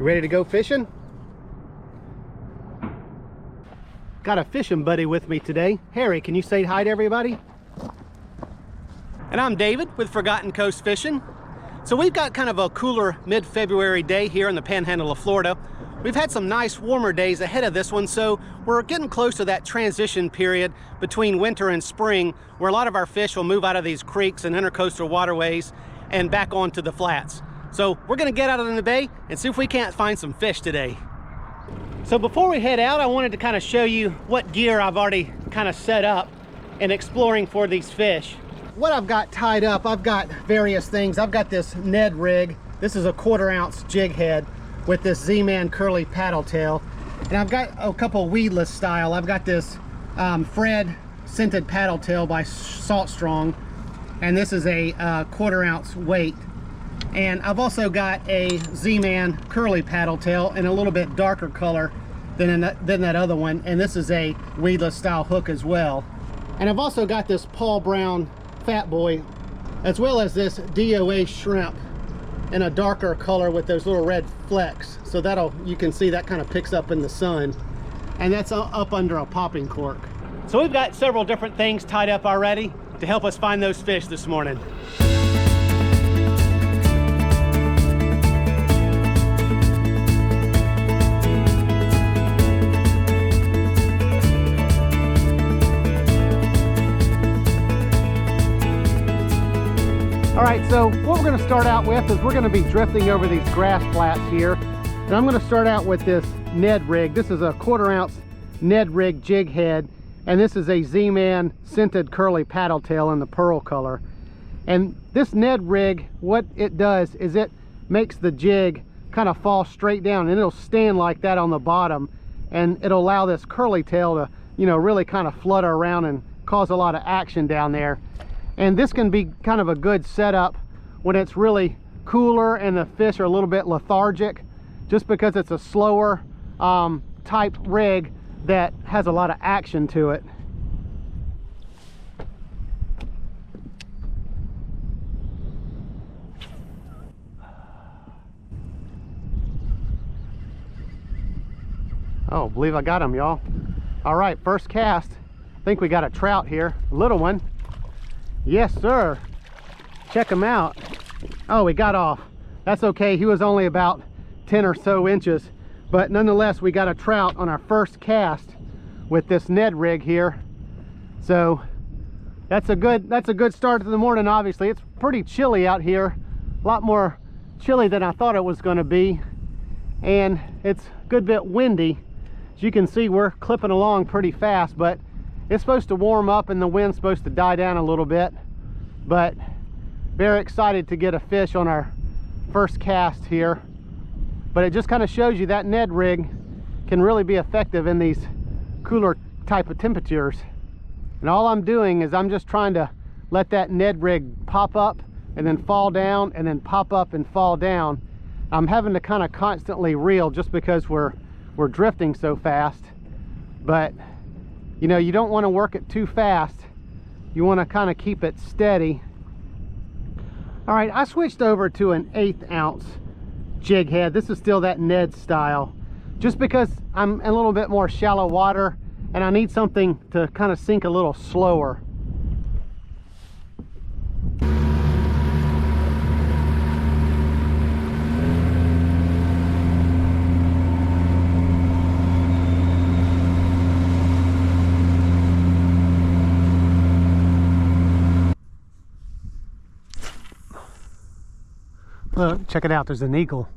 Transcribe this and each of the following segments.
You ready to go fishing? Got a fishing buddy with me today. Harry, can you say hi to everybody? And I'm David with Forgotten Coast Fishing. So we've got kind of a cooler mid-February day here in the panhandle of Florida. We've had some nice warmer days ahead of this one, so we're getting close to that transition period between winter and spring where a lot of our fish will move out of these creeks and intercoastal waterways and back onto the flats. So we're gonna get out in the bay and see if we can't find some fish today. So before we head out, I wanted to kind of show you what gear I've already kind of set up in exploring for these fish. What I've got tied up, I've got various things. I've got this Ned rig. This is a 1/4 ounce jig head with this Z-Man curly paddle tail. And I've got a couple weedless style. I've got this Fred scented paddle tail by Salt Strong. And this is a 1/4 ounce weight. And I've also got a Z-Man curly paddle tail in a little bit darker color than that other one. And this is a weedless style hook as well. And I've also got this Paul Brown Fat Boy, as well as this DOA shrimp in a darker color with those little red flecks. So you can see that kind of picks up in the sun. And that's up under a popping cork. So we've got several different things tied up already to help us find those fish this morning. All right, so what we're gonna start out with is we're gonna be drifting over these grass flats here. And I'm gonna start out with this Ned rig. This is a 1/4 ounce Ned rig jig head. And this is a Z-Man scented curly paddle tail in the pearl color. And this Ned rig, what it does is it makes the jig kind of fall straight down, and it'll stand like that on the bottom. And it'll allow this curly tail to, really kind of flutter around and cause a lot of action down there. And this can be kind of a good setup when it's really cooler and the fish are a little bit lethargic, just because it's a slower type rig that has a lot of action to it. Oh, believe I got him, y'all. All right, first cast. I think we got a trout here, a little one. Yes, sir. Check him out. Oh, he got off. That's okay. He was only about 10 or so inches. But nonetheless, we got a trout on our first cast with this Ned rig here. So that's a good start to the morning. Obviously, it's pretty chilly out here. A lot more chilly than I thought it was going to be. And it's a good bit windy. As you can see, we're clipping along pretty fast, but it's supposed to warm up and the wind's supposed to die down a little bit. But very excited to get a fish on our first cast here. But it just kind of shows you that Ned rig can really be effective in these cooler type of temperatures. And all I'm doing is I'm just trying to let that Ned rig pop up and then fall down and then pop up and fall down. I'm having to kind of constantly reel just because we're drifting so fast. But you don't want to work it too fast. You want to kind of keep it steady. All right, I switched over to an 1/8 ounce jig head. This is still that Ned style, just because I'm in a little bit more shallow water and I need something to kind of sink a little slower. Look, check it out, there's an eagle.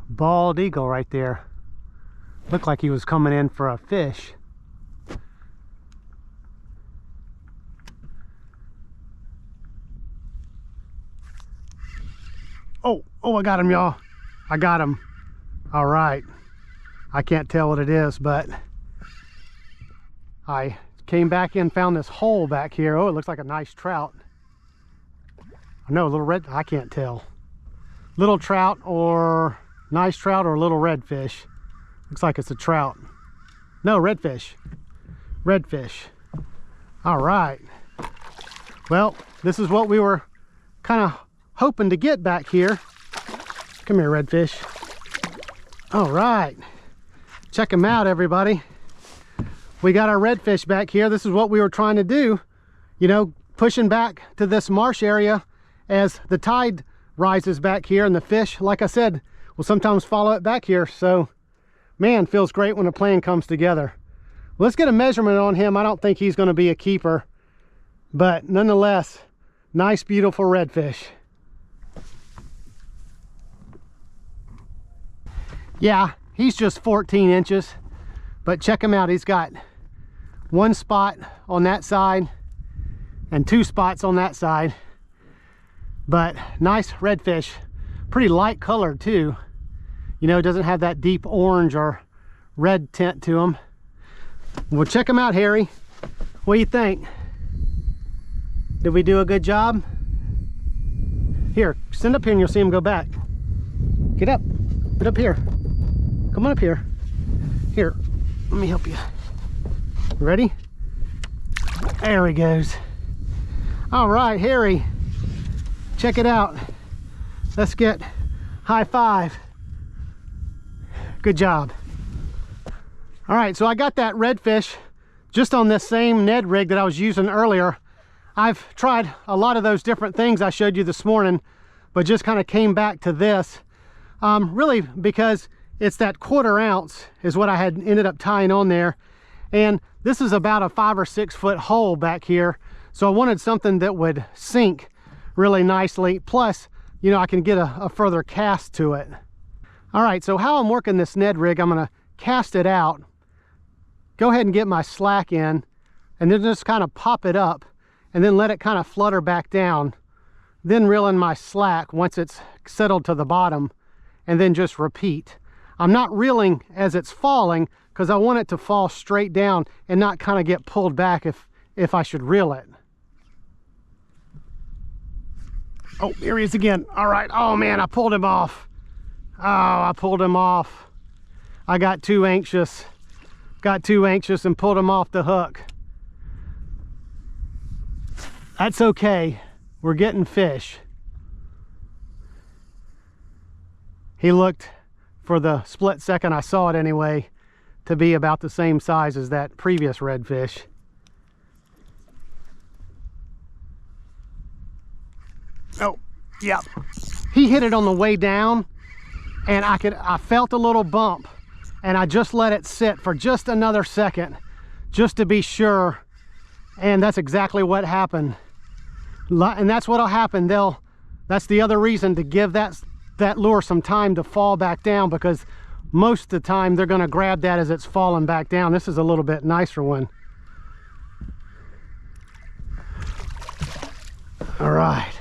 Bald eagle right there. Looked like he was coming in for a fish. Oh, I got him, y'all. I got him. All right. I can't tell what it is, but I came back in, found this hole back here. Oh, it looks like a nice trout. No, a little red, I can't tell. Little trout or nice trout or little redfish. Looks like it's a trout. No, redfish. Redfish. All right. Well, this is what we were kind of hoping to get back here. Come here, redfish. All right. Check them out, everybody. We got our redfish back here. This is what we were trying to do, you know, pushing back to this marsh area as the tide rises back here, and the fish, like I said, will sometimes follow it back here. So, man, feels great when a plan comes together. Let's get a measurement on him. I don't think he's going to be a keeper, but nonetheless, nice, beautiful redfish. Yeah, he's just 14 inches, but check him out. He's got one spot on that side and two spots on that side, but nice redfish. Pretty light colored too. You know, doesn't have that deep orange or red tint to him. Well, check him out, Harry. What do you think? Did we do a good job? Here, stand up here and you'll see him go back. Get up. Get up here. Come on up here. Here, let me help you. Ready? There he goes. All right, Harry. Check it out. Let's get high five. Good job. All right, so I got that redfish just on this same Ned rig that I was using earlier. I've tried a lot of those different things I showed you this morning, but just kind of came back to this. Really because it's that 1/4 ounce is what I had ended up tying on there. And this is about a 5 or 6 foot hole back here. So I wanted something that would sink really nicely. Plus, you know, I can get a further cast to it. All right, so how I'm working this Ned rig, I'm gonna cast it out, go ahead and get my slack in, and then just kind of pop it up and then let it kind of flutter back down. Then reel in my slack once it's settled to the bottom, and then just repeat. I'm not reeling as it's falling because I want it to fall straight down and not kind of get pulled back if I should reel it. Oh, here he is again. All right. Oh man, I pulled him off. Oh, I pulled him off. I got too anxious. Got too anxious and pulled him off the hook. That's okay. We're getting fish. He looked, for the split second I saw it anyway, to be about the same size as that previous redfish. Oh, yeah. He hit it on the way down, and I felt a little bump, and I just let it sit for just another second, just to be sure. And that's exactly what happened. And that's what'll happen. That's the other reason to give that lure some time to fall back down, because most of the time they're going to grab that as it's falling back down. This is a little bit nicer one. All right.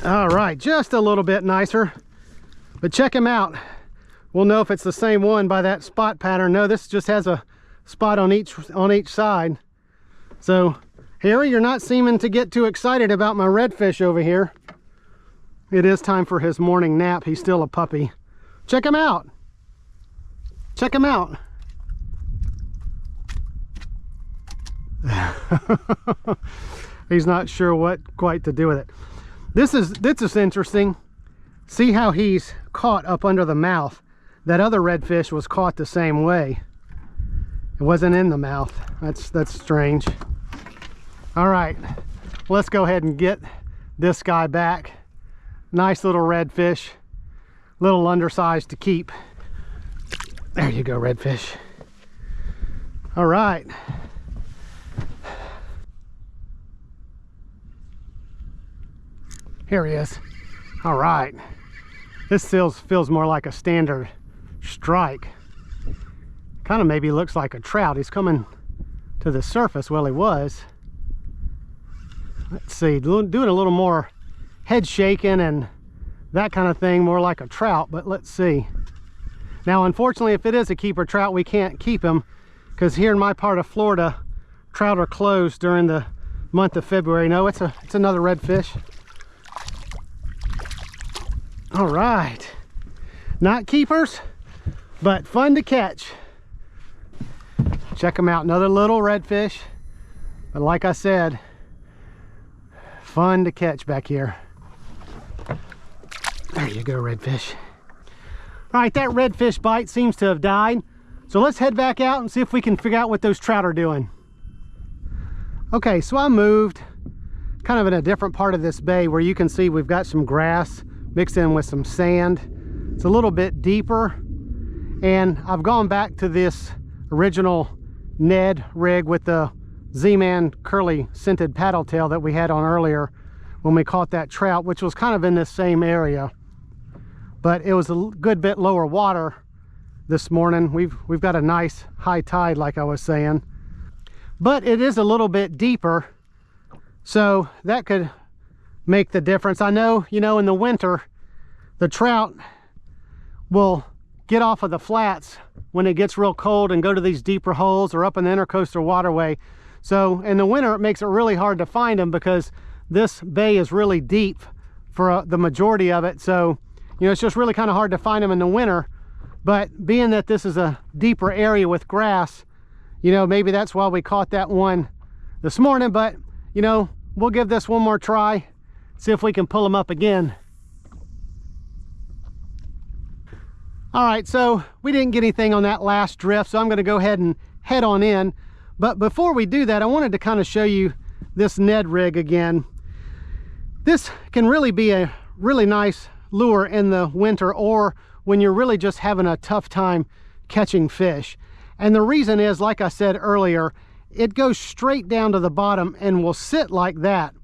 All right, just a little bit nicer, but check him out. We'll know if it's the same one by that spot pattern. No, this just has a spot on each side. So, Harry, you're not seeming to get too excited about my redfish over here. It is time for his morning nap. He's still a puppy. Check him out. Check him out. He's not sure what quite to do with it. This is interesting. See how he's caught up under the mouth. That other redfish was caught the same way. It wasn't in the mouth. That's strange. All right, let's go ahead and get this guy back. Nice little redfish, little undersized to keep. There you go, redfish. All right. Here he is. All right. This feels more like a standard strike. Kind of maybe looks like a trout. He's coming to the surface. Well, he was. Let's see, doing a little more head shaking and that kind of thing, more like a trout, but let's see. Now, unfortunately, if it is a keeper trout, we can't keep him because here in my part of Florida, trout are closed during the month of February. No, it's another redfish. All right, not keepers, but fun to catch. Check them out, another little redfish, but like I said, fun to catch back here. There you go, redfish. All right, that redfish bite seems to have died. So let's head back out and see if we can figure out what those trout are doing. Okay, so I moved kind of in a different part of this bay where you can see we've got some grass mixed in with some sand. It's a little bit deeper, and I've gone back to this original Ned rig with the Z-Man curly scented paddle tail that we had on earlier when we caught that trout, which was kind of in this same area, but it was a good bit lower water this morning. We've got a nice high tide, like I was saying, but it is a little bit deeper, so that could make the difference. I know, you know, in the winter the trout will get off of the flats when it gets real cold and go to these deeper holes or up in the intercoastal waterway. So in the winter it makes it really hard to find them because this bay is really deep for the majority of it. So, you know, it's just really kind of hard to find them in the winter. But being that this is a deeper area with grass, you know, maybe that's why we caught that one this morning. But, you know, we'll give this one more try, see if we can pull them up again. All right, so we didn't get anything on that last drift, so I'm going to go ahead and head on in. But before we do that, I wanted to kind of show you this Ned rig again. This can really be a really nice lure in the winter or when you're really just having a tough time catching fish. And the reason is, like I said earlier, it goes straight down to the bottom and will sit like that.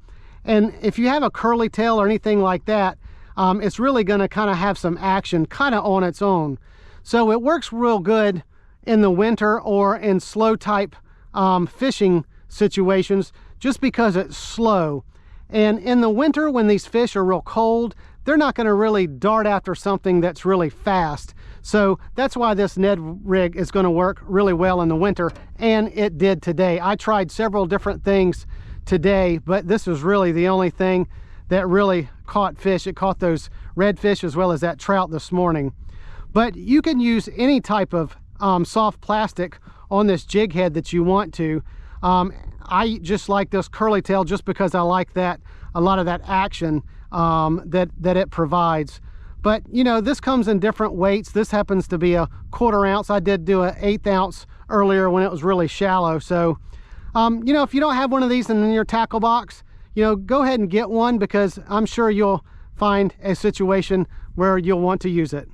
And if you have a curly tail or anything like that, it's really going to kind of have some action kind of on its own. So it works real good in the winter or in slow type fishing situations just because it's slow. And in the winter, when these fish are real cold, they're not going to really dart after something that's really fast. So that's why this Ned rig is going to work really well in the winter, and it did today. I tried several different things today, but this was really the only thing that really caught fish. It caught those redfish as well as that trout this morning. But you can use any type of soft plastic on this jig head that you want to. I just like this curly tail just because I like that, a lot of that action that it provides. But you know, this comes in different weights. This happens to be a 1/4 ounce. I did do an 1/8 ounce earlier when it was really shallow. So you know, if you don't have one of these in your tackle box, you know, go ahead and get one, because I'm sure you'll find a situation where you'll want to use it.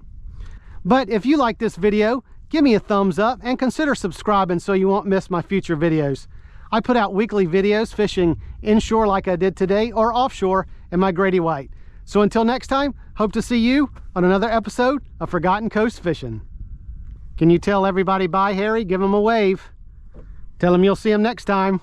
But if you like this video, give me a thumbs up and consider subscribing so you won't miss my future videos. I put out weekly videos fishing inshore like I did today, or offshore in my Grady White. So until next time, hope to see you on another episode of Forgotten Coast Fishing. Can you tell everybody bye, Harry? Give them a wave. Tell them you'll see them next time.